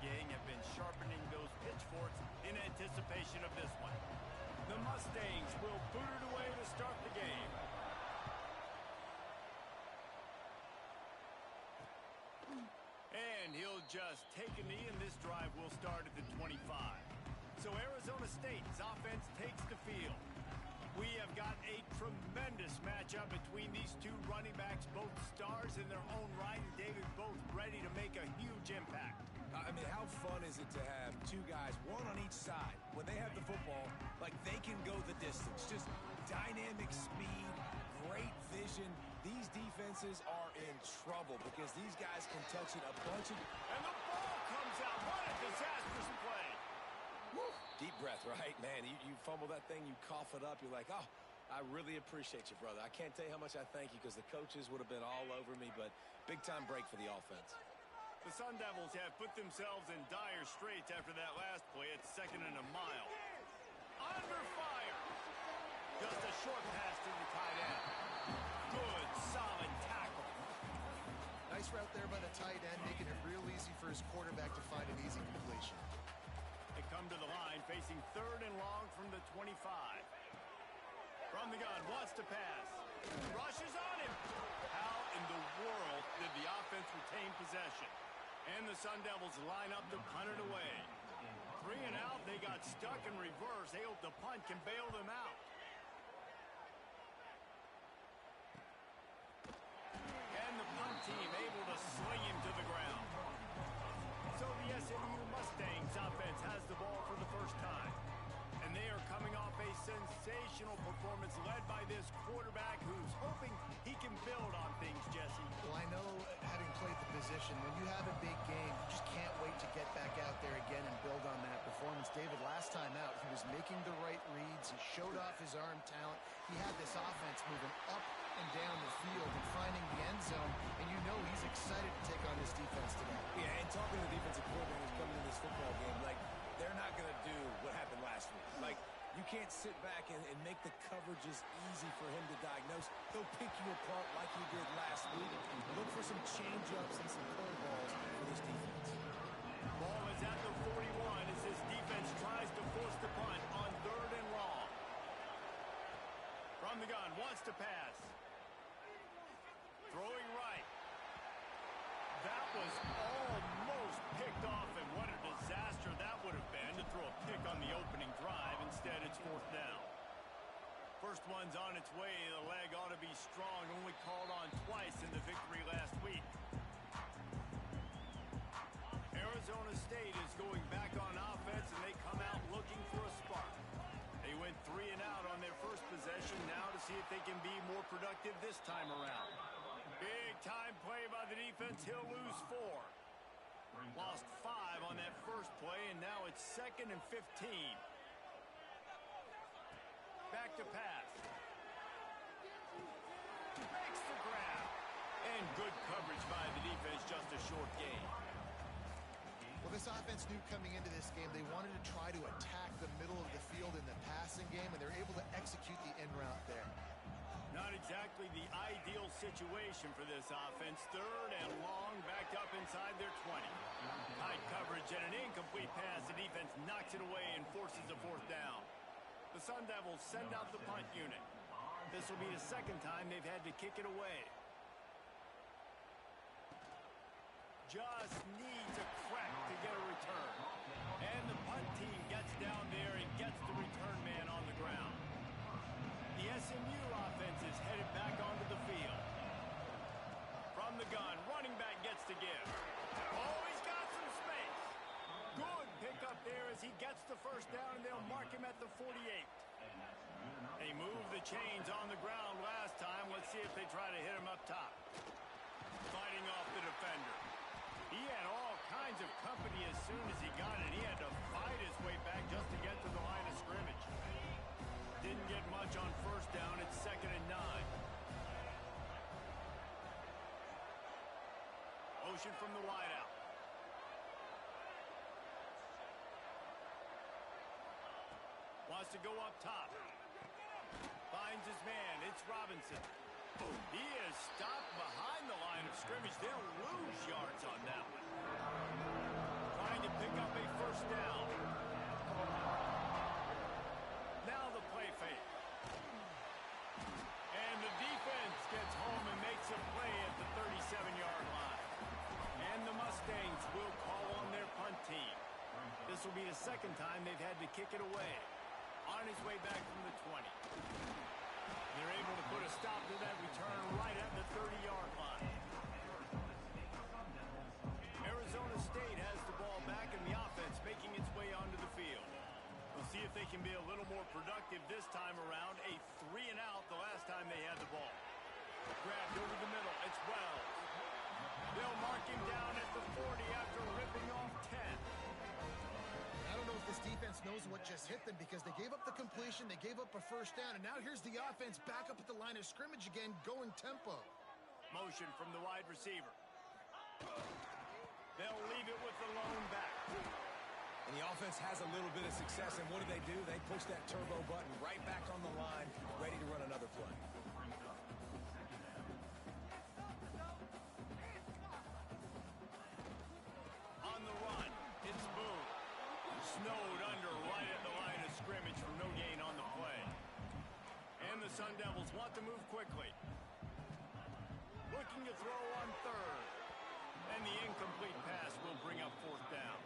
gang have been sharpening those pitchforks in anticipation of this one. The Mustangs will boot it away to start the game. And he'll just take a knee, and this drive will start at the 25. So Arizona State's offense takes the field. We have got a tremendous matchup between these two running backs, both stars in their own right, and David, both ready to make a huge impact. I mean, how fun is it to have two guys, one on each side, when they have the football, like they can go the distance. Just dynamic speed, great vision. These defenses are in trouble because these guys can touch it a bunch of... And the ball comes out. What a disastrous play. Woo. Deep breath, right? Man, you fumble that thing, you cough it up, you're like, oh, I really appreciate you, brother. I can't tell you how much I thank you because the coaches would have been all over me, but big-time break for the offense. The Sun Devils have put themselves in dire straits after that last play at 2nd and a mile. Under fire. Just a short pass to the tight end. Good, solid tackle. Nice route there by the tight end, making it real easy for his quarterback to find an easy completion. They come to the line, facing 3rd and long from the 25. From the gun, wants to pass. Rushes on him. How in the world did the offense retain possession? And the Sun Devils line up to punt it away. 3 and out, they got stuck in reverse. They hope the punt can bail them out. And the punt team able to sling him to the ground. So the SMU Mustangs offense has the ball for the first time. And they are coming off a sensational performance led by this quarterback who's hoping he can build on things, Jesse. Well, I know, having played the position, when you have a big game, you just can't wait to get back out there again and build on that performance. David, last time out, he was making the right reads. He showed off his arm talent. He had this offense moving up and down the field and finding the end zone, and you know he's excited to take on this defense today. Yeah, and talking to the defensive coordinators coming in this football game, like, they're not going to do what happened last week. Like, you can't sit back and make the coverages easy for him to diagnose. He'll pick you apart like he did last week. Look for some change-ups and some curveballs for this defense. Ball is at the 41 as this defense tries to force the punt on 3rd and long. From the gun, wants to pass. Throwing right. That was almost picked off, and what a disaster that would have been to throw a pick on the opening drive. Instead, it's 4th down. First one's on its way. The leg ought to be strong. Only called on twice in the victory last week. Arizona State is going back on offense, and they come out looking for a spark. They went 3 and out on their first possession, now to see if they can be more productive this time around. Big-time play by the defense. He'll lose 4. Lost 5 on that first play, and now it's 2nd and 15. Back to pass. Makes the grab. And good coverage by the defense, just a short gain. Well, this offense knew coming into this game they wanted to try to attack the middle of the field in the passing game, and they're able to execute the in route there. Not exactly the ideal situation for this offense. 3rd and long, backed up inside their 20. Tight coverage and an incomplete pass. The defense knocks it away and forces a 4th down. The Sun Devils send out the punt unit. This will be the 2nd time they've had to kick it away. Just needs a crack to get a return. And the punt team gets down there and gets the return man on the ground. The SMU offense is headed back onto the field. From the gun, running back gets to give. Oh, he's got some space. Good pickup there as he gets the first down, and they'll mark him at the 48. They moved the chains on the ground last time. Let's see if they try to hit him up top. Fighting off the defender. He had all kinds of company as soon as he got it. He had to fight his way back just to get to the line of scrimmage. Didn't get much on first down. It's 2nd and 9. Motion from the wideout. Wants to go up top. Finds his man. It's Robinson. He is stopped behind the line of scrimmage. They'll lose yards on that one. Trying going to pick up a first down. Now the play fake. And the defense gets home and makes a play at the 37-yard line. And the Mustangs will call on their punt team. This will be the second time they've had to kick it away. On his way back from the 20. They're able to put a stop to that return right at the 30-yard line. Arizona State has the ball back and the offense making its way onto the field. We'll see if they can be a little more productive this time around. A 3-and-out the last time they had the ball. Grabbed over the middle. It's Wells. They'll mark him down at the 40 after ripping off 10. I don't know if this defense knows what just hit them because they gave up the completion, they gave up a first down, and now here's the offense back up at the line of scrimmage again, going tempo. Motion from the wide receiver. They'll leave it with the lone back. And the offense has a little bit of success, and what do? They push that turbo button right back on the line, ready to run another play. On the run, it's Boone. Snowed under right at the line of scrimmage for no gain on the play. And the Sun Devils want to move quickly. Looking to throw on third. And the incomplete pass will bring up fourth down.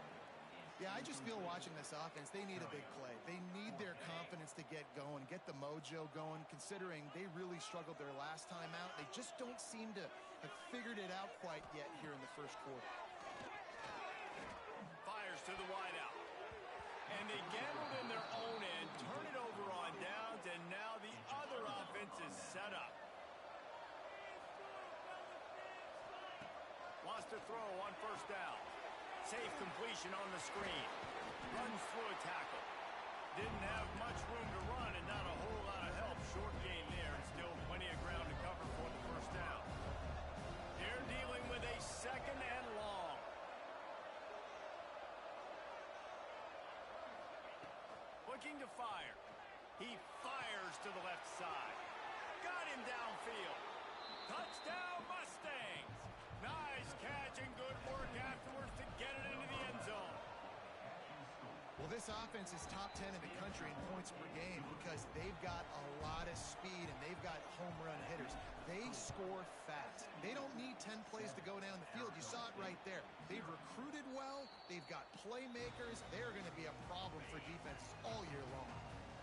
Yeah, I just feel watching this offense, they need a big play. They need their confidence to get going, get the mojo going, considering they really struggled their last time out. They just don't seem to have figured it out quite yet here in the first quarter. Fires to the wideout. And they gambled in their own end, turn it over on downs, and now the other offense is set up. Lost a throw on first down. Safe completion on the screen. Runs through a tackle. Didn't have much room to run and not a whole lot of help. Short gain there and still plenty of ground to cover for the first down. They're dealing with a second and long. Looking to fire. He fires to the left side. Got him downfield. Touchdown Mustangs. Nice catch and good work afterwards to get it into the end zone. Well, this offense is top 10 in the country in points per game because they've got a lot of speed and they've got home run hitters. They score fast. They don't need 10 plays to go down the field. You saw it right there. They've recruited well. They've got playmakers. They're going to be a problem for defenses all year long.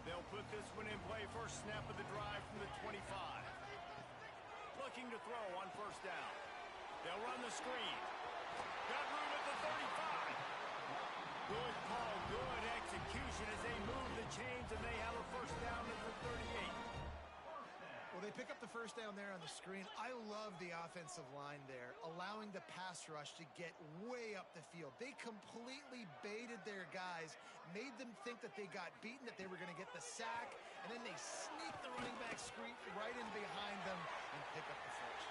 They'll put this one in play. First snap of the drive from the 25. Looking to throw on first down. They'll run the screen. Got room at the 35. Good call, good execution as they move the chains and they have a first down at the 38. Well, they pick up the first down there on the screen. I love the offensive line there, allowing the pass rush to get way up the field. They completely baited their guys, made them think that they got beaten, that they were going to get the sack, and then they sneak the running back screen right in behind them and pick up the first.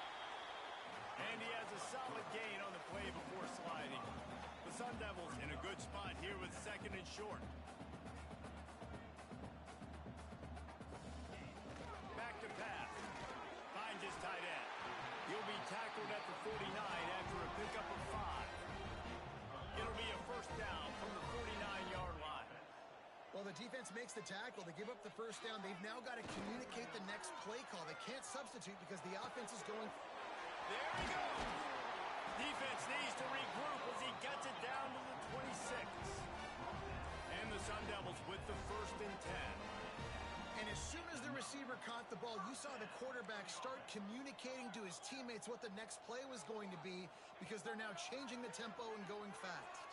And he has a solid gain on the play before sliding. The Sun Devils in a good spot here with second and short. Back to pass. Finds his tight end. He'll be tackled at the 49 after a pickup of 5. It'll be a first down from the 49-yard line. Well, the defense makes the tackle. They give up the first down. They've now got to communicate the next play call. They can't substitute because the offense is going... There he goes. Defense needs to regroup as he gets it down to the 26. And the Sun Devils with the first and 10. And as soon as the receiver caught the ball, you saw the quarterback start communicating to his teammates what the next play was going to be because they're now changing the tempo and going fast.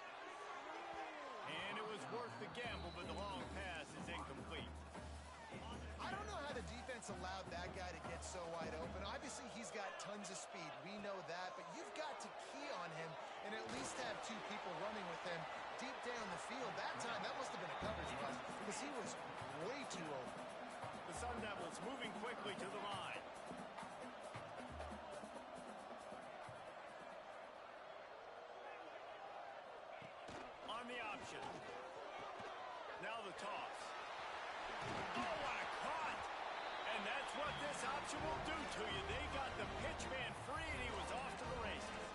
And it was worth the gamble, but the long pass is incomplete. I don't know how the defense allowed that guy to get so wide open. Obviously, he's got tons of speed. We know that, but you've got to key on him and at least have two people running with him deep down the field. That time, that must have been a coverage bust because he was way too open. The Sun Devils moving quickly to the line. On the option. Now the toss. Oh, what a cut! And that's what this option will do to you. They got the pitch man free, and he was off to the races.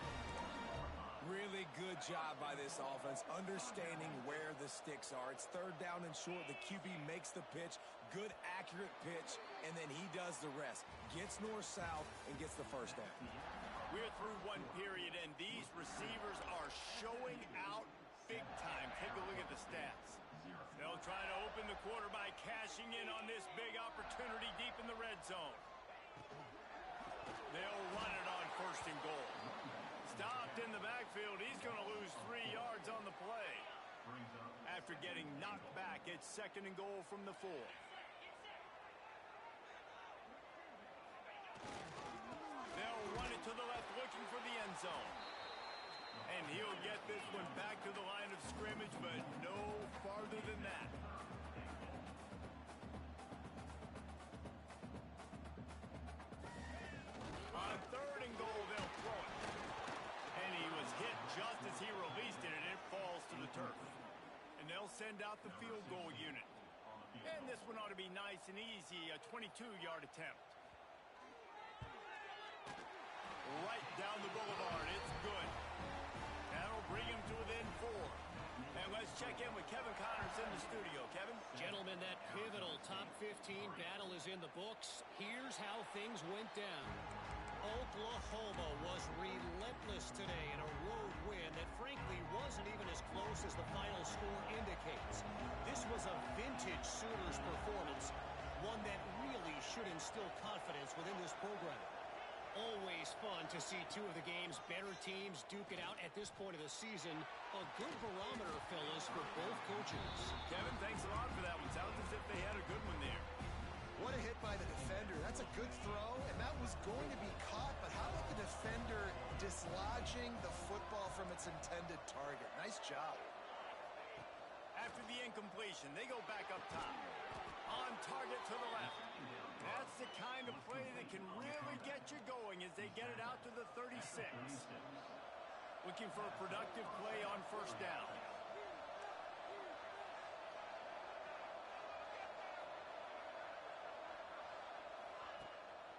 Really good job by this offense, understanding where the sticks are. It's third down and short. The QB makes the pitch, good, accurate pitch, and then he does the rest. Gets north-south and gets the first down. We're through one period, and these receivers are showing out big time. Take a look at the stats. They'll try to open the quarter by cashing in on this big opportunity deep in the red zone. They'll run it on first and goal. Stopped in the backfield. He's going to lose 3 yards on the play. After getting knocked back, it's second and goal from the 4. They'll run it to the left, looking for the end zone. And he'll get this one back to the line of scrimmage, but no farther than that. On third and goal, they'll throw it. And he was hit just as he released it, and it falls to the turf. And they'll send out the field goal unit. And this one ought to be nice and easy, a 22-yard attempt. Right down the boulevard. It's good. That'll bring him to within 4. And let's check in with Kevin Connors in the studio. Kevin? Gentlemen, that pivotal top 15 battle is in the books. Here's how things went down. Oklahoma was relentless today in a road win that frankly wasn't even as close as the final score indicates. This was a vintage Sooners performance, one that really should instill confidence within this program. Always fun to see two of the game's better teams duke it out at this point of the season. A good barometer, fellas, for both coaches. Kevin, thanks a lot for that one. Sounds as if they had a good one there. What a hit by the defender. That's a good throw, and that was going to be caught, but how about the defender dislodging the football from its intended target? Nice job. After the incompletion, they go back up top. On target to the left. That's the kind of play that can really get you going as they get it out to the 36. Looking for a productive play on first down.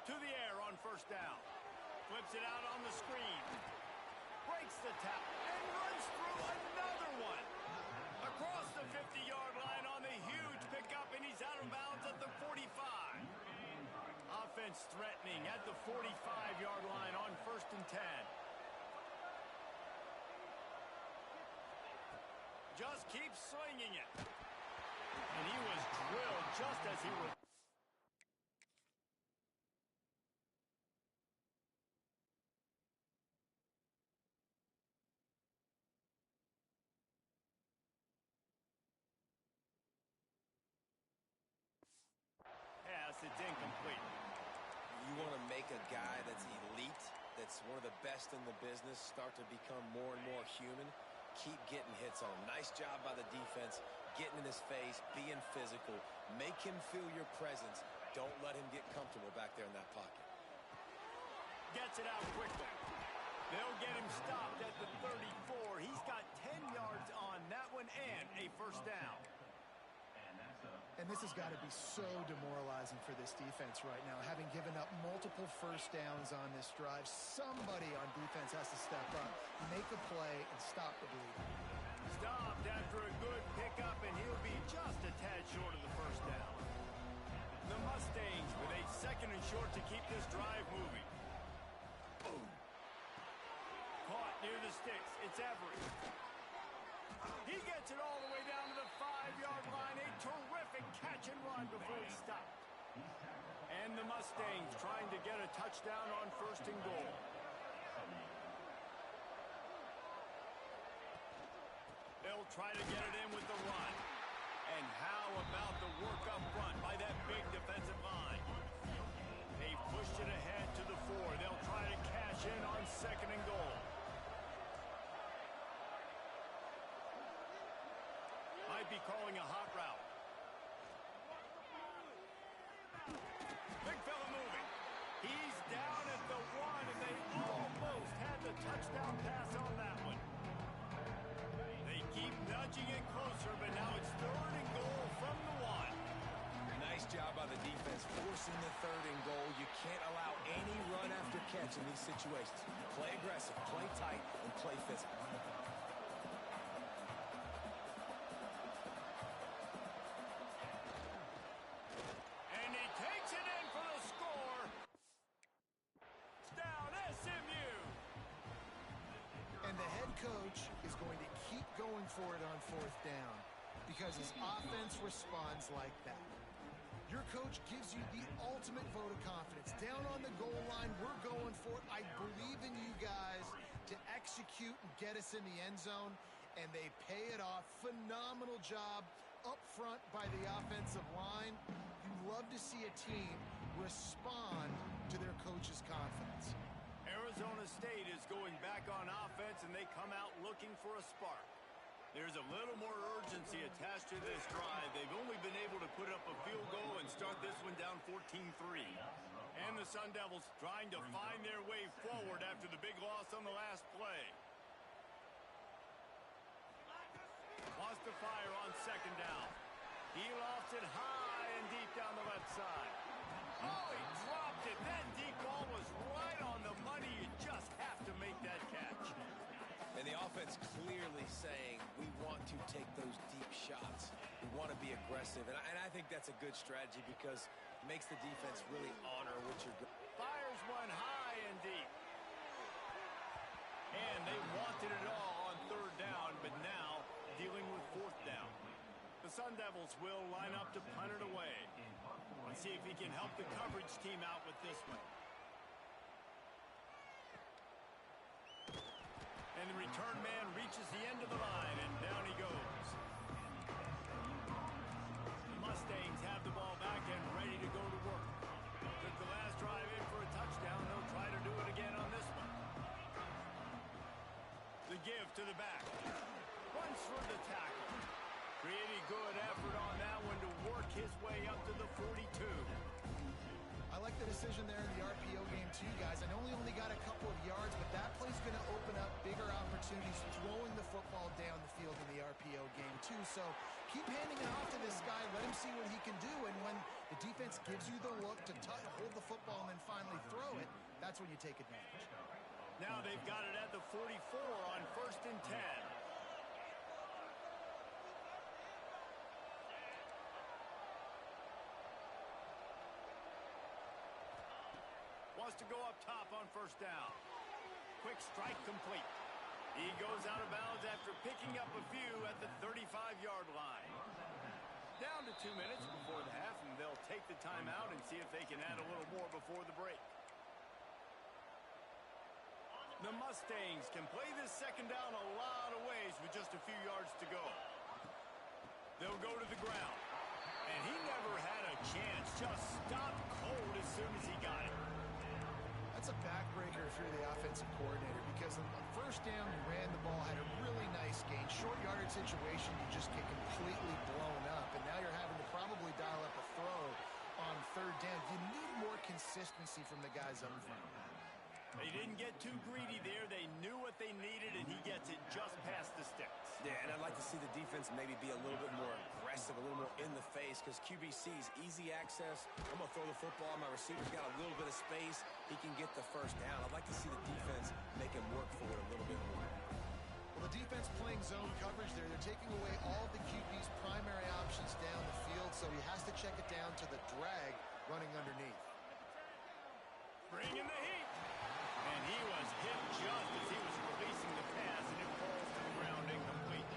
To the air on first down. Flips it out on the screen. Breaks the tackle and runs through another one. Across the 50-yard line on the huge pickup, and he's out of bounds at the 45. Offense threatening at the 45-yard line on first and 10. Just keeps slinging it. And he was drilled just as he was. It's incomplete. You want to make a guy that's elite, that's one of the best in the business, start to become more and more human, keep getting hits on him. Nice job by the defense, getting in his face, being physical. Make him feel your presence. Don't let him get comfortable back there in that pocket. Gets it out quickly. They'll get him stopped at the 34. He's got 10 yards on that one and a first down. And this has got to be so demoralizing for this defense right now. Having given up multiple first downs on this drive, somebody on defense has to step up, make a play, and stop the bleeding. Stopped after a good pickup, and he'll be just a tad short of the first down. The Mustangs with a second and short to keep this drive moving. Boom. Caught near the sticks. It's Everett. He gets it all the way down to the 5-yard line. A terrific catch and run before he stopped. And the Mustangs trying to get a touchdown on first and goal. They'll try to get it in with the run. And how about the work up front by that big defensive line? They pushed it ahead to the 4. They'll try to cash in on second and goal. Might be calling a hot route. Big fella moving. He's down at the 1, and they almost had the touchdown pass on that one. They keep nudging it closer, but now it's third and goal from the 1. Nice job by the defense forcing the third and goal. You can't allow any run after catch in these situations. Play aggressive, play tight, and play physical. And he takes it in for the score. It's down SMU. And the head coach is going to keep going for it on fourth down because his offense responds like that. Your coach gives you the ultimate vote of confidence. Down on the goal line, we're going for it. I believe in you guys to execute and get us in the end zone, and they pay it off. Phenomenal job up front by the offensive line. You love to see a team respond to their coach's confidence. Arizona State is going back on offense, and they come out looking for a spark. There's a little more urgency attached to this drive. They've only been able to put up a field goal and start this one down 14-3. And the Sun Devils trying to find their way forward after the big loss on the last play. Wants to fire on second down. He lofts it high and deep down the left side. Oh, he dropped it. That deep ball was right on the money. You just have to make that catch. And the offense clearly saying, we want to take those deep shots. We want to be aggressive. And I think that's a good strategy because it makes the defense really honor what you're doing. Fires one high and deep. And they wanted it all on third down, but now dealing with fourth down. The Sun Devils will line up to punt it away. Let's see if he can help the coverage team out with this one. And the return man reaches the end of the line, and down he goes. The Mustangs have the ball back and ready to go to work. Took the last drive in for a touchdown. They'll try to do it again on this one. The give to the back. Runs for the tackle. Pretty good effort on that one to work his way up to the 42. I like the decision there in the RPO game too, guys. I know he only got a couple of yards, but that play's going to open up bigger opportunities throwing the football down the field in the RPO game too. So keep handing it off to this guy. Let him see what he can do. And when the defense gives you the look to hold the football and then finally throw it, that's when you take advantage. Now they've got it at the 44 on 1st and 10. Wants to go up top on first down. Quick strike complete. He goes out of bounds after picking up a few at the 35-yard line. Down to 2 minutes before the half, and they'll take the timeout and see if they can add a little more before the break. The Mustangs can play this second down a lot of ways with just a few yards to go. They'll go to the ground. And he never had a chance. Just stopped cold as soon as he got it. That's a backbreaker if you're the offensive coordinator because on first down, you ran the ball, had a really nice gain. Short yardage situation, you just get completely blown up. And now you're having to probably dial up a throw on third down. You need more consistency from the guys up front. They didn't get too greedy there. They knew what they needed, and he gets it just past the sticks. Yeah, and I'd like to see the defense maybe be a little bit more aggressive, a little more in the face, because QBC's easy access. I'm going to throw the football. My receiver's got a little bit of space. He can get the first down. I'd like to see the defense make him work for it a little bit more. Well, the defense playing zone coverage there. They're taking away all the QB's primary options down the field, so he has to check it down to the drag running underneath. Bring in the heat. And he was hit just as he was releasing the pass, and it falls to the ground incomplete.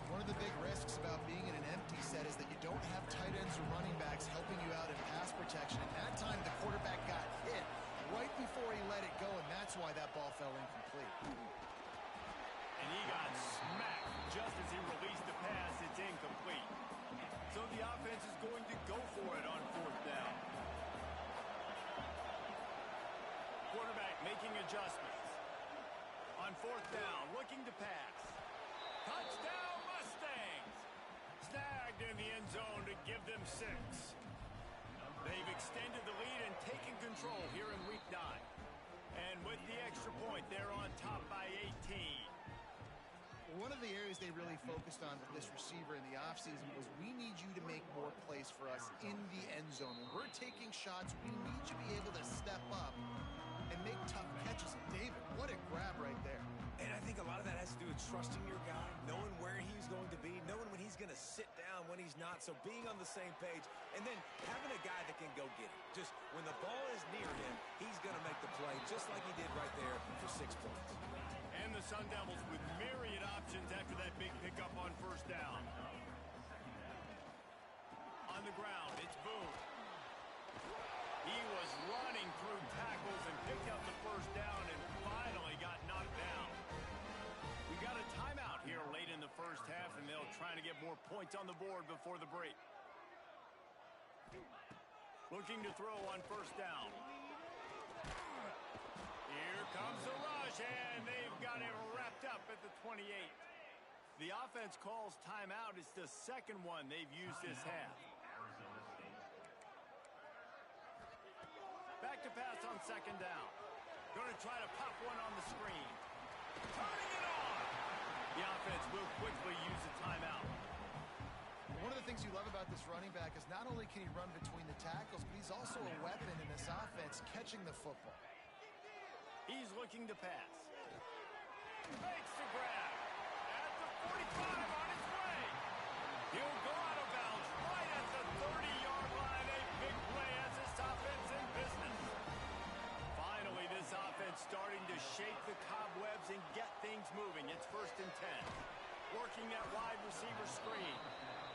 One of the big risks about being in an empty set is that you don't have tight ends or running backs helping you out in pass protection. And that time, the quarterback got hit right before he let it go, and that's why that ball fell incomplete. And he got smacked just as he released the pass. It's incomplete. So the offense is going to go for it on fourth down. Quarterback making adjustments. On fourth down, looking to pass. Touchdown Mustangs! Snagged in the end zone to give them 6. They've extended the lead and taken control here in week 9. And with the extra point, they're on top by 18. One of the areas they really focused on with this receiver in the offseason was we need you to make more plays for us in the end zone. When we're taking shots, we need you to be able to step up and make tough catches. David, what a grab right there. And I think a lot of that has to do with trusting your guy, knowing where he's going to be, knowing when he's going to sit down, when he's not, so being on the same page, and then having a guy that can go get it. Just when the ball is near him, he's going to make the play, just like he did right there for 6 points. And the Sun Devils with myriad options after that big pickup on first down. On the ground, it's Boone. He was running through tackles and picked up the first down and finally got knocked down. We got a timeout here late in the first half, and they'll try to get more points on the board before the break. Looking to throw on first down. Here comes the rush, and they've got him wrapped up at the 28. The offense calls timeout. It's the second one they've used this half. Back to pass on second down. Going to try to pop one on the screen. Turning it on! The offense will quickly use a timeout. One of the things you love about this running back is not only can he run between the tackles, but he's also a weapon in this offense catching the football. He's looking to pass. Makes the grab. At the 45 on his way. He'll go out of bounds right at the 30-yard line. A big play as this offense in business. Finally, this offense starting to shake the cobwebs and get things moving. It's first and 10. Working that wide receiver screen.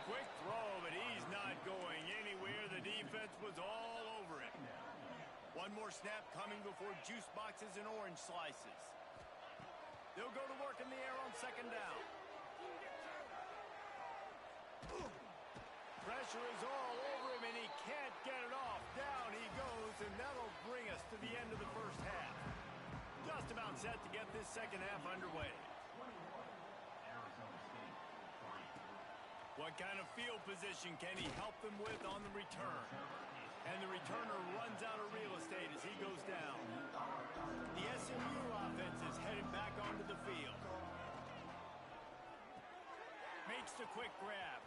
Quick throw, but he's not going anywhere. The defense was all over him. One more snap coming before juice boxes and orange slices. They'll go to work in the air on second down. Pressure is all over him, and he can't get it off. Down he goes, and that'll bring us to the end of the first half. Just about set to get this second half underway. What kind of field position can he help them with on the return? And the returner runs out of real estate as he goes down. The SMU offense is headed back onto the field. Makes the quick grab.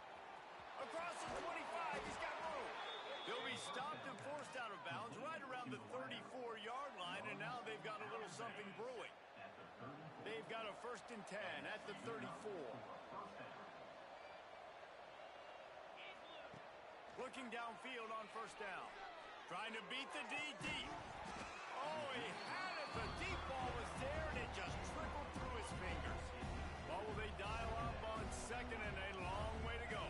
Across the 25, he's got room. They'll be stopped and forced out of bounds right around the 34-yard line, and now they've got a little something brewing. They've got a first and 10 at the 34. Looking downfield on first down. Trying to beat the D deep. Oh, he had it. The deep ball was there, and it just trickled through his fingers. What will they dial up on second, and a long way to go.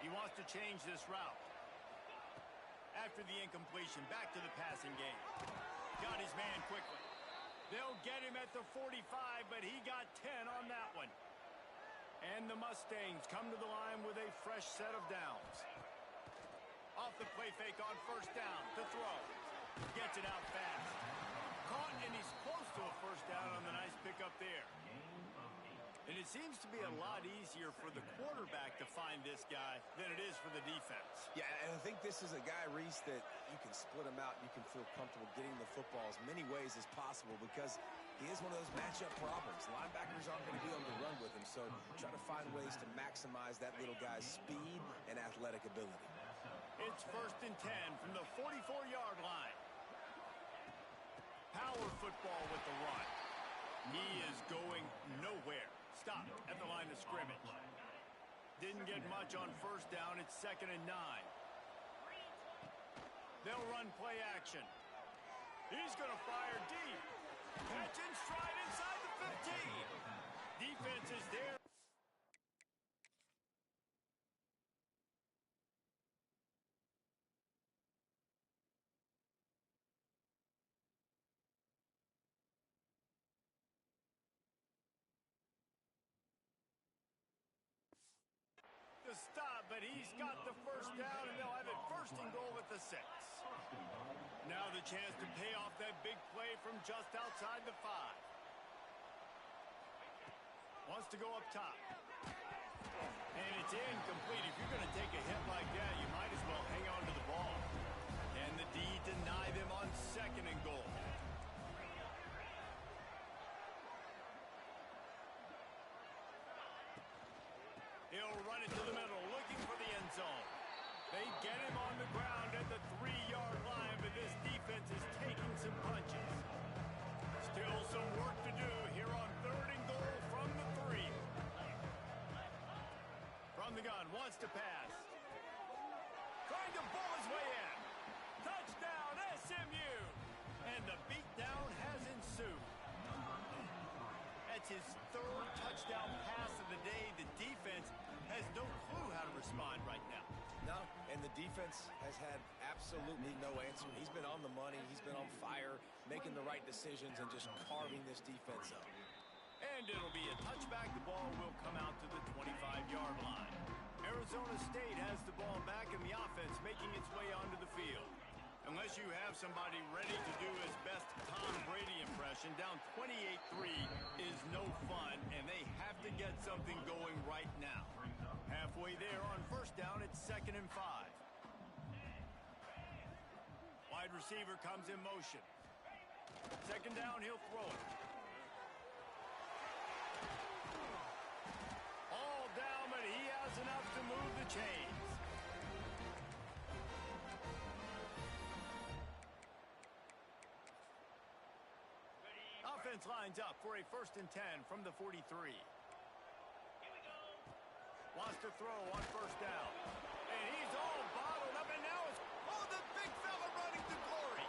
He wants to change this route. After the incompletion, back to the passing game. Got his man quickly. They'll get him at the 45, but he got 10 on that one. And the Mustangs come to the line with a fresh set of downs. Off the play fake on first down to throw. Gets it out fast. Caught, and he's close to a first down on the nice pickup there. And it seems to be a lot easier for the quarterback to find this guy than it is for the defense. Yeah, and I think this is a guy, Reese, that you can split him out. You can feel comfortable getting the football as many ways as possible because he is one of those matchup problems. Linebackers aren't going to be able to run with him, so try to find ways to maximize that little guy's speed and athletic ability. It's first and 10 from the 44-yard line. Power football with the run. He is going nowhere. Stop at the line of scrimmage. Didn't get much on first down. It's second and 9. They'll run play action. He's going to fire deep. Catch in stride inside the 15. Defense is there. The stop, but he's got the first down, and they'll have it first and goal at the 6. Now the chance to pay off that big play from just outside the 5. Wants to go up top. And it's incomplete. If you're going to take a hit like that, you might as well hang on to the ball. And the D deny them on second and goal. He'll run it to the middle, looking for the end zone. They get him on the ground at the 3-yard line, but this defense touchdown pass of the day. The defense has no clue how to respond right now. No, and the defense has had absolutely no answer. He's been on the money. He's been on fire, making the right decisions and just carving this defense up. And it'll be a touchback. The ball will come out to the 25-yard line. Arizona State has the ball back in the offense, making its way onto the field. Unless you have somebody ready to do his best Tom Brady impression, down 28-3 is no fun, and they have to get something going right now. Halfway there on first down, it's 2nd and 5. Wide receiver comes in motion. 2nd down, he'll throw it. All down, but he has enough to move the chains. Offense lines up for a 1st and 10 from the 43. Wants to throw on first down. And he's all bottled up, and now it's, the big fella running to glory.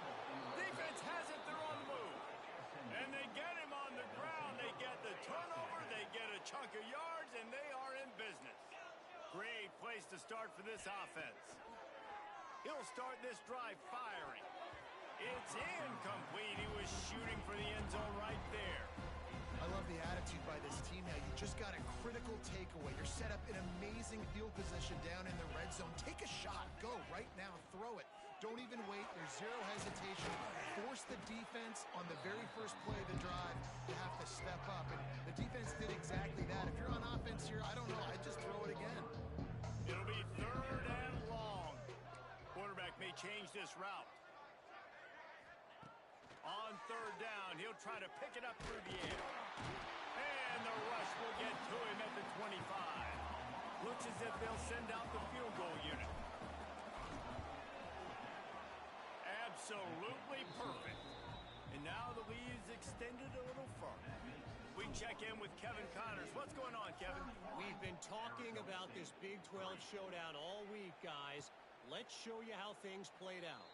Defense has it, they're on the move. And they get him on the ground. They get the turnover, they get a chunk of yards, and they are in business. Great place to start for this offense. He'll start this drive firing. It's incomplete. He was shooting for the end zone right there. I love the attitude by this team now. You just got a critical takeaway. You're set up in amazing field position down in the red zone. Take a shot. Go right now. Throw it. Don't even wait. There's zero hesitation. Force the defense on the very first play of the drive to have to step up. And the defense did exactly that. If you're on offense here, I don't know. I'd just throw it again. It'll be 3rd and long. Quarterback may change this route. On 3rd down, he'll try to pick it up through the air. And the rush will get to him at the 25. Looks as if they'll send out the field goal unit. Absolutely perfect. And now the lead's extended a little further. We check in with Kevin Connors. What's going on, Kevin? We've been talking about this Big 12 showdown all week, guys. Let's show you how things played out.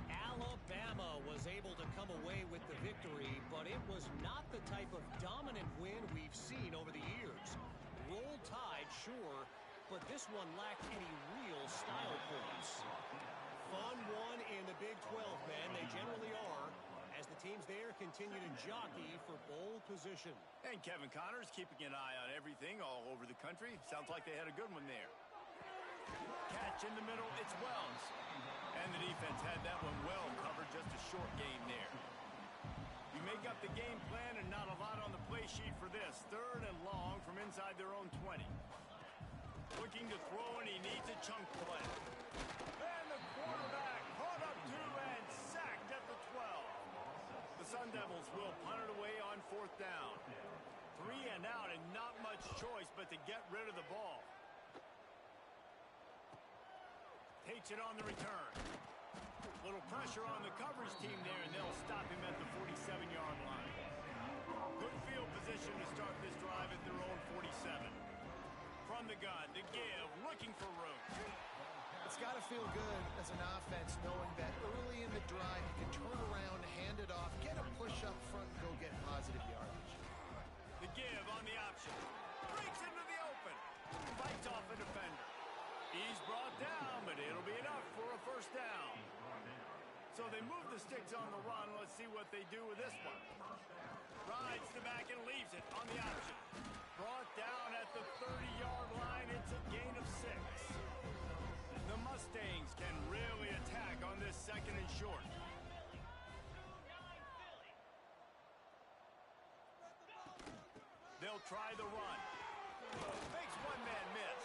Alabama was able to come away with the victory, but it was not the type of dominant win we've seen over the years. Roll Tide, sure, but this one lacked any real style points. Fun one in the Big 12, man. They generally are, as the teams there continue to jockey for bowl position. And Kevin Connors keeping an eye on everything all over the country. Sounds like they had a good one there. Catch in the middle, it's Wells. And the defense had that one well covered, just a short gain there. You make up the game plan and not a lot on the play sheet for this. 3rd and long from inside their own 20. Looking to throw, and he needs a chunk play. And the quarterback caught up to and sacked at the 12. The Sun Devils will punt it away on 4th down. 3 and out, and not much choice but to get rid of the ball. Takes it on the return. Little pressure on the coverage team there, and they'll stop him at the 47-yard line. Good field position to start this drive at their own 47. From the gun, to give, looking for room. It's got to feel good as an offense knowing that early in the drive you can turn around, hand it off, get a push up front, and go get positive yardage. The give on the option. Breaks into the open. Fights off a defender. He's brought down, but it'll be enough for a 1st down. So they move the sticks on the run. Let's see what they do with this one. Rides the back and leaves it on the option. Brought down at the 30-yard line. It's a gain of 6. The Mustangs can really attack on this 2nd and short. They'll try the run. Makes one man miss.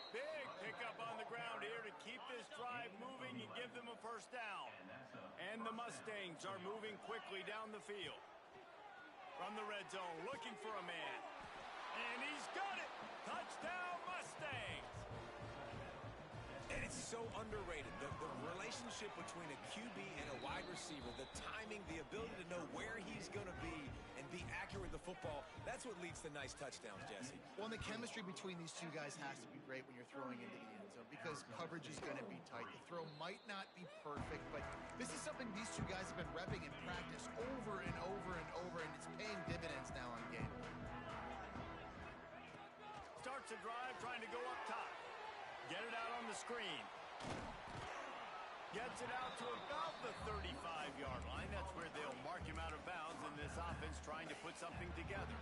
Big pickup on the ground here to keep this drive moving and give them a 1st down. And the Mustangs are moving quickly down the field. From the red zone, looking for a man. And he's got it! Touchdown, Mustangs! And it's so underrated. The relationship between a QB and a wide receiver, the timing, the ability to know where he's going to be and be accurate with the football, that's what leads to nice touchdowns, Jesse. Well, and the chemistry between these two guys has to be great when you're throwing into the end zone because coverage is going to be tight. The throw might not be perfect, but this is something these two guys have been repping in practice over and over and over, and it's paying dividends now on game. starts a drive trying to go up top. Get it out on the screen. Gets it out to about the 35-yard line. That's where they'll mark him out of bounds in this offense trying to put something together.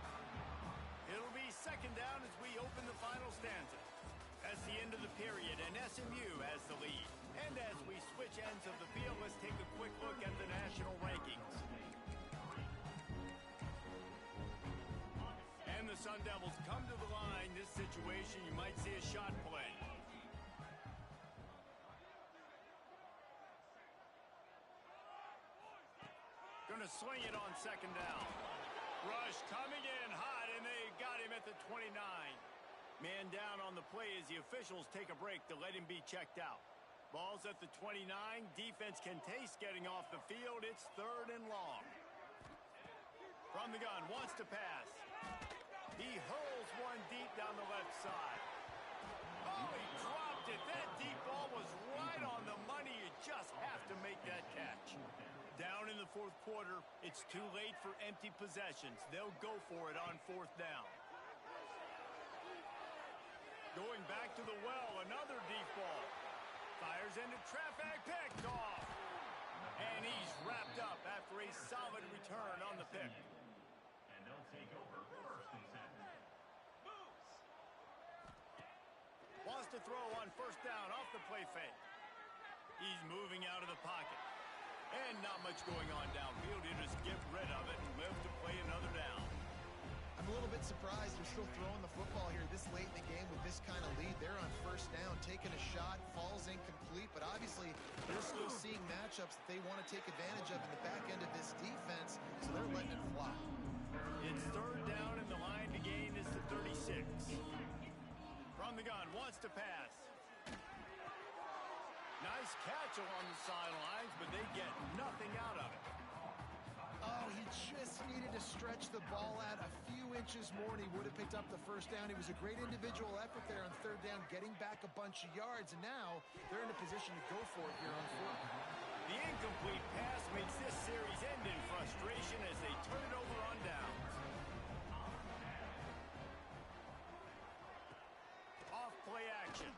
It'll be second down as we open the final stanza. That's the end of the period, and SMU has the lead. And as we switch ends of the field, let's take a quick look at the national rankings. And the Sun Devils come to the line. This situation, you might see a shot play. Going to sling it on second down. Rush coming in hot, and they got him at the 29. Man down on the play as the officials take a break to let him be checked out. Ball's at the 29. Defense can taste getting off the field. It's third and long. From the gun, wants to pass. He hurls one deep down the left side. Oh, he dropped it. That deep ball was right on the money. You just have to make that catch. Down in the fourth quarter, it's too late for empty possessions. They'll go for it on fourth down. Going back to the well, another deep ball. Fires into traffic, picked off. And he's wrapped up after a solid return on the pick. And they'll take over first and second. Wants to throw on first down off the play fake. He's moving out of the pocket. And not much going on downfield. He'll just get rid of it and live to play another down. I'm a little bit surprised they're still throwing the football here this late in the game with this kind of lead. They're on first down, taking a shot, falls incomplete, but obviously they're still seeing matchups that they want to take advantage of in the back end of this defense, so they're letting it fly. It's third down, and the line to gain is the 36. From the gun, wants to pass. Nice catch along the sidelines, but they get nothing out of it. Oh, he just needed to stretch the ball out a few inches more, and he would have picked up the first down. It was a great individual effort there on third down, getting back a bunch of yards, and now they're in a position to go for it here on fourth. The incomplete pass makes this series end in frustration as they turn it over on downs. Off play action.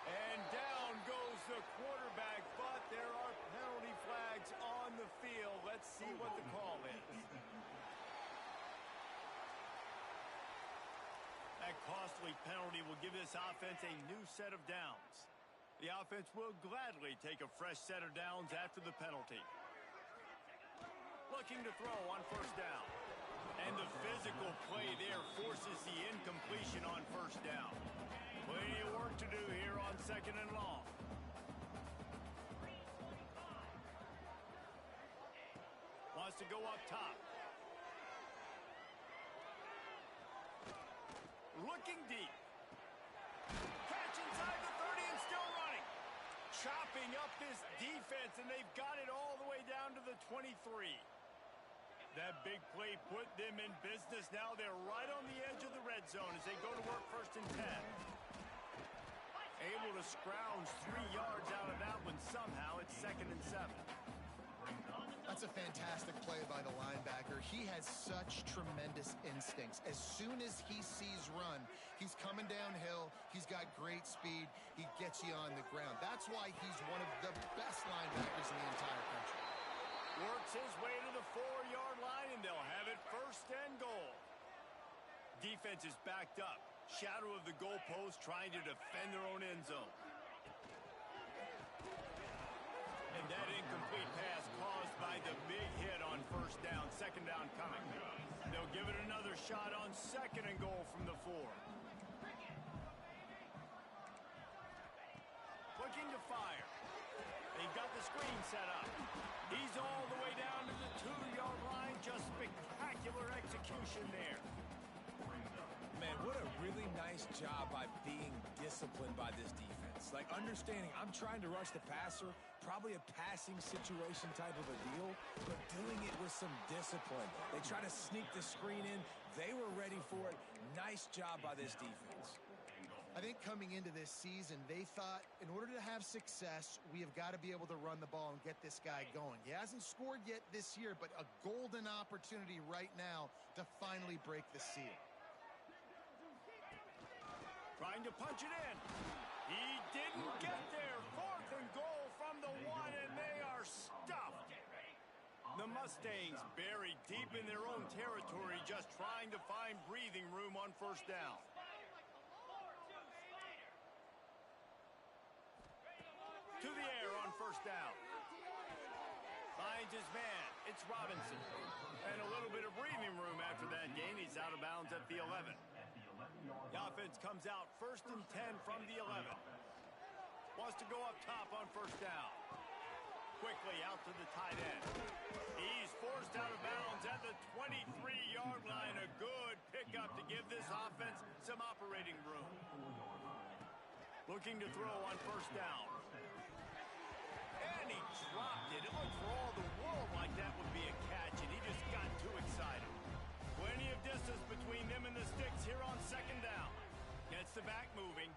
And down goes the quarterback, but there are penalty flags on the field. Let's see what the call is. That costly penalty will give this offense a new set of downs. The offense will gladly take a fresh set of downs after the penalty. Looking to throw on first down. And the physical play there forces the incompletion on first down. Plenty of work to do here on second and long. Wants to go up top. Looking deep. Catch inside the 30 and still running. Chopping up this defense, and they've got it all the way down to the 23. That big play put them in business. Now they're right on the edge of the red zone as they go to work first and 10. Able to scrounge 3 yards out of that one somehow. It's second and 7. That's a fantastic play by the linebacker. He has such tremendous instincts. As soon as he sees run, he's coming downhill. He's got great speed. He gets you on the ground. That's why he's one of the best linebackers in the entire country. Works his way to the 4-yard line, and they'll have it first and goal. Defense is backed up. Shadow of the goalpost trying to defend their own end zone. And that incomplete pass caused by the big hit on first down. Second down coming. They'll give it another shot on second and goal from the 4. Looking to fire. They've got the screen set up. He's all the way down to the 2-yard line. Just spectacular execution there. Man, what a really nice job by being disciplined by this defense. Like, understanding I'm trying to rush the passer, probably a passing situation type of a deal, but doing it with some discipline. They try to sneak the screen in. They were ready for it. Nice job by this defense. I think coming into this season, they thought in order to have success, we have got to be able to run the ball and get this guy going. He hasn't scored yet this year, but a golden opportunity right now to finally break the seal. Trying to punch it in. He didn't get there. 4th and goal from the 1, and they are stuffed. The Mustangs buried deep in their own territory, just trying to find breathing room on 1st down. To the air on 1st down. Finds his man. It's Robinson. And a little bit of breathing room after that gain. He's out of bounds at the 11. The offense comes out 1st and 10 from the 11. Wants to go up top on 1st down. Quickly out to the tight end. He's forced out of bounds at the 23-yard line. A good pickup to give this offense some operating room. Looking to throw on 1st down. And he dropped it. It looked for all the world like that would be a catch, and he just got too excited. Plenty of distance between them and the sticks here on 2nd down. Gets the back moving.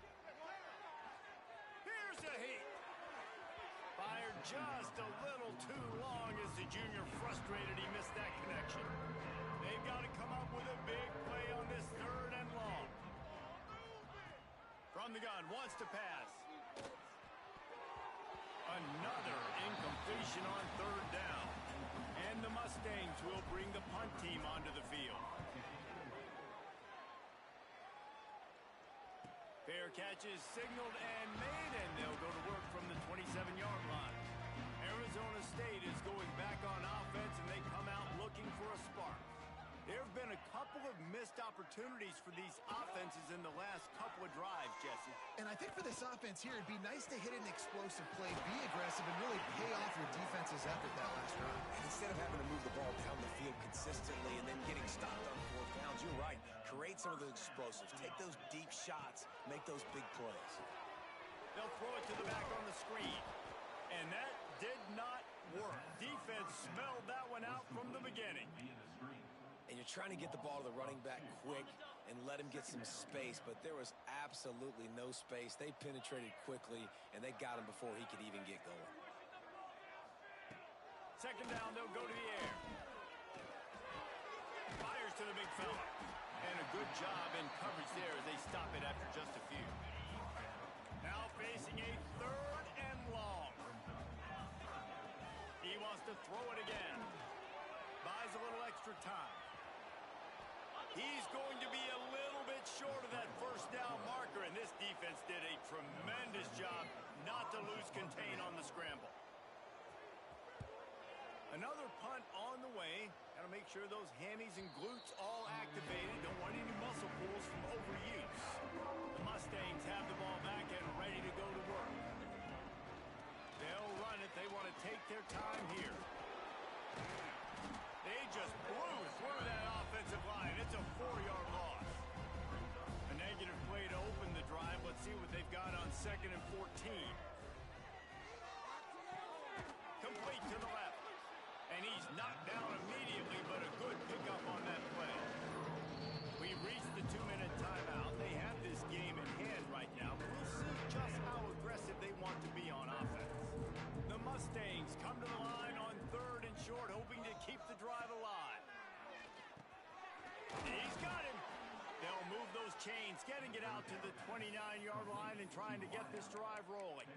Here's a heat. Fired just a little too long as the junior frustrated he missed that connection. They've got to come up with a big play on this 3rd and long. From the gun, wants to pass. Another incompletion on 3rd down. And the Mustangs will bring the punt team onto the field. Fair catch is signaled and made, and they'll go to work from the 27-yard line. Arizona State is going back on offense, and they come out looking for a spark. There have been a couple of missed opportunities for these offenses in the last couple of drives, Jesse. And I think for this offense here, it'd be nice to hit an explosive play, be aggressive, and really pay off your defense's effort that last drive. And instead of having to move the ball down the field consistently and then getting stopped on 4th downs, you're right. Create some of those explosives. Take those deep shots. Make those big plays. They'll throw it to the back on the screen. And that did not work. Defense smelled that one out from the beginning. And you're trying to get the ball to the running back quick and let him get some space, but there was absolutely no space. They penetrated quickly, and they got him before he could even get going. 2nd down, they'll go to the air. Fires to the big fella. And a good job in coverage there as they stop it after just a few. Now facing a 3rd and long. He wants to throw it again. Buys a little extra time. He's going to be a little bit short of that 1st down marker, and this defense did a tremendous job not to lose contain on the scramble. Another punt on the way. Got to make sure those hammies and glutes all activated. Don't want any muscle pulls from overuse. The Mustangs have the ball back and ready to go to work. They'll run it. They want to take their time here. They just blew through that offensive line. It's a 4-yard loss. A negative play to open the drive. Let's see what they've got on 2nd and 14. Complete to the left. And he's knocked down immediately, but a good pickup on that play. We've reached the 2-minute timeout. They have this game in hand right now, but we'll see just how aggressive they want to be on offense. The Mustangs come to the line on 3rd and short, hoping to keep the drive alive. He's got him. They'll move those chains, getting it out to the 29-yard line and trying to get this drive rolling.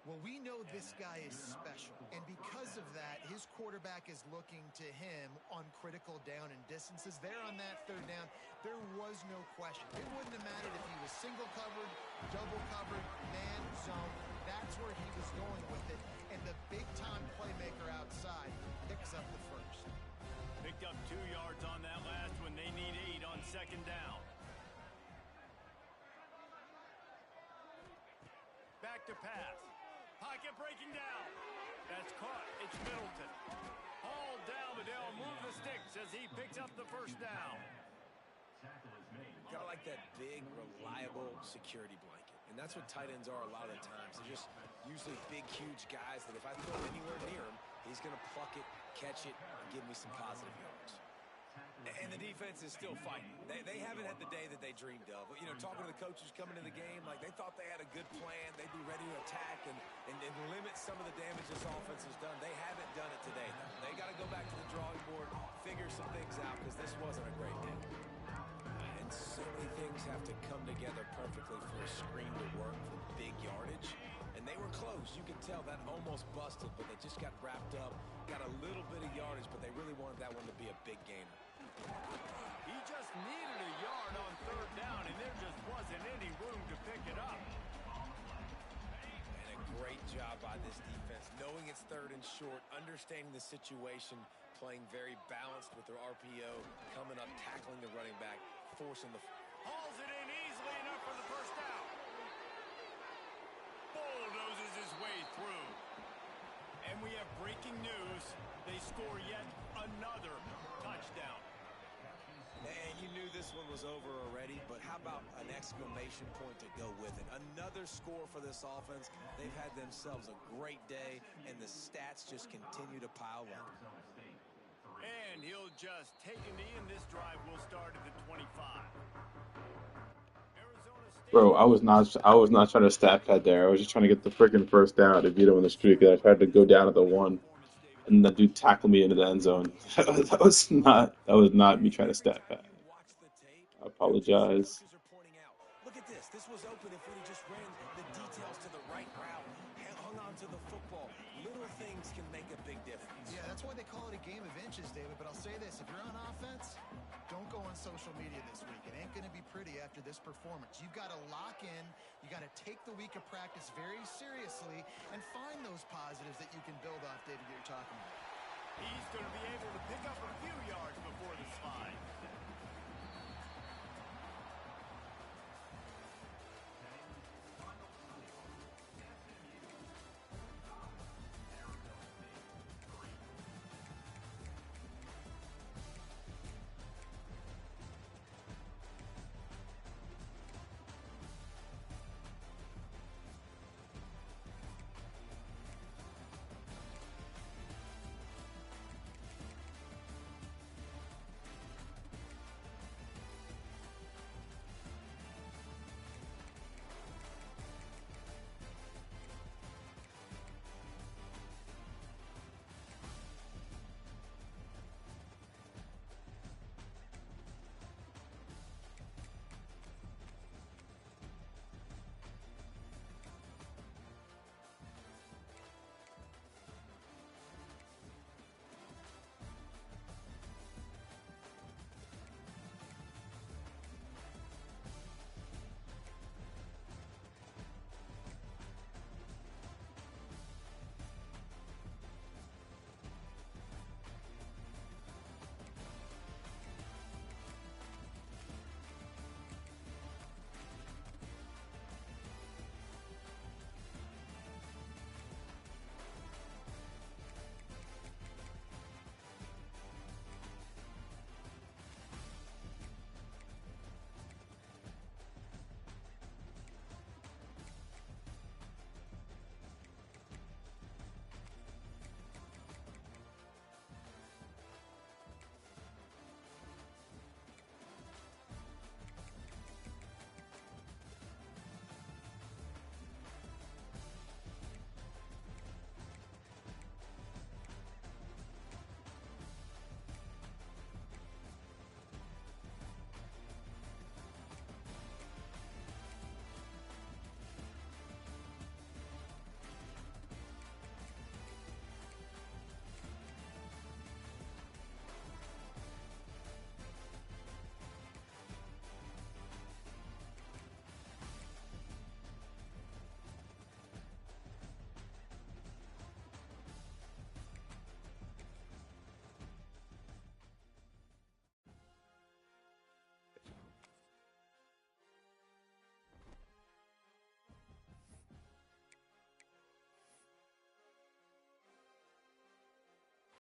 Well, we know this guy is special, and because of that, his quarterback is looking to him on critical down and distances. There on that 3rd down, there was no question. It wouldn't have mattered if he was single covered, double covered, man, zone. That's where he was going with it, and the big-time playmaker outside picks up the 1st. Picked up 2 yards on that last one. They need 8 on 2nd down. Back to pass. Pocket breaking down. That's caught. It's Middleton. Hauled down, but they'll move the sticks as he picks up the 1st down. Kind of like that big, reliable security blanket. And that's what tight ends are a lot of the times. They're just usually big, huge guys that if I throw anywhere near him, he's going to pluck it, catch it, and give me some positive yards. And the defense is still fighting. They haven't had the day that they dreamed of. You know, talking to the coaches coming in the game, like they thought they had a good plan. They'd be ready to attack and limit some of the damage this offense has done. They haven't done it today, though. They got to go back to the drawing board, figure some things out, because this wasn't a great day. And So many things have to come together perfectly for a screen to work for big yardage. And they were close. You could tell that almost busted, but they just got wrapped up, got a little bit of yardage, but they really wanted that one to be a big gainer. He just needed a yard on third down, and there just wasn't any room to pick it up. And a great job by this defense, knowing it's third and short, understanding the situation, playing very balanced with their RPO, coming up, tackling the running back, forcing the... Hauls it in easily enough for the first down. Bulldozes his way through. And we have breaking news. They score yet another touchdown. And you knew this one was over already, but how about an exclamation point to go with it? Another score for this offense. They've had themselves a great day, and the stats just continue to pile up. And he'll just take a knee, and this drive will start at the 25. Bro, I was not trying to stat pad there. I was just trying to get the freaking first down to beat him on the streak. And I tried to go down at the 1, and that dude tackled me into the end zone. That was not me trying to stat pad. I apologize. Look at this. This was open if we just ran the details to the right route, hung on to the football. Little things can make a big difference. Yeah, that's why they call it a game of inches, David. But I'll say this, if you're on offense, don't go on social media this week. It ain't going to be pretty after this performance. You've got to lock in. You got to take the week of practice very seriously and find those positives that you can build off, David, that you're talking about. He's going to be able to pick up a few yards before the slide.